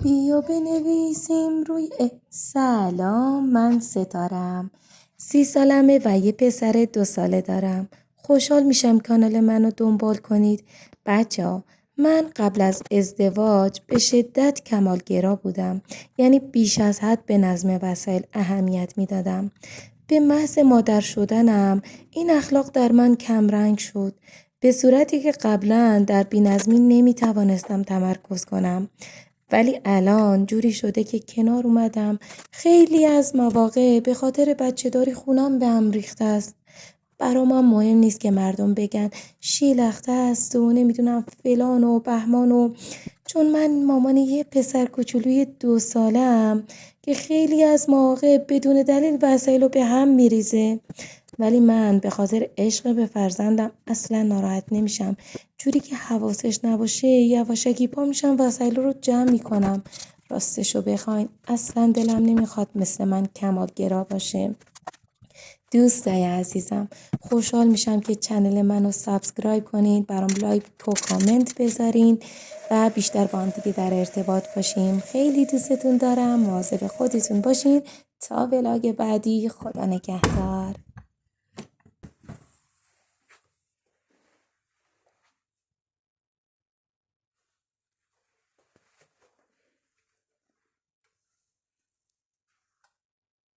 بیا بنویسیم روی سلام، من ستارم. 30 سالمه و یه پسر 2 ساله دارم. خوشحال میشم کانال منو دنبال کنید. بچه‌ها، من قبل از ازدواج به شدت کمالگرا بودم. یعنی بیش از حد به نظم وسایل اهمیت میدادم. به محض مادر شدنم این اخلاق در من کمرنگ شد. به صورتی که قبلا در بی‌نظمی نمیتوانستم تمرکز کنم. ولی الان جوری شده که کنار اومدم. خیلی از مواقع به خاطر بچه‌داری خونم به هم ریخته است. برام هم مهم نیست که مردم بگن شیلخته است و نمیدونم فلان و بهمان و چون من مامان یه پسر کوچولوی 2 ساله‌ام که خیلی از مواقع بدون دلیل وسایلو به هم میریزه. ولی من به خاطر عشق به فرزندم اصلا ناراحت نمیشم. جوری که حواسش نباشه یواشکی پا میشم وسایل رو جمع میکنم. راستشو بخواین اصلا دلم نمیخواد مثل من کمالگرا باشه. دوستای عزیزم، خوشحال میشم که چنل منو سابسکرایب کنید، برام لایک و کامنت بذارین و بیشتر با هم دیگه در ارتباط باشیم. خیلی دوستتون دارم. مواظب خودتون باشین. تا ولاگ بعدی، خدا نگهدار.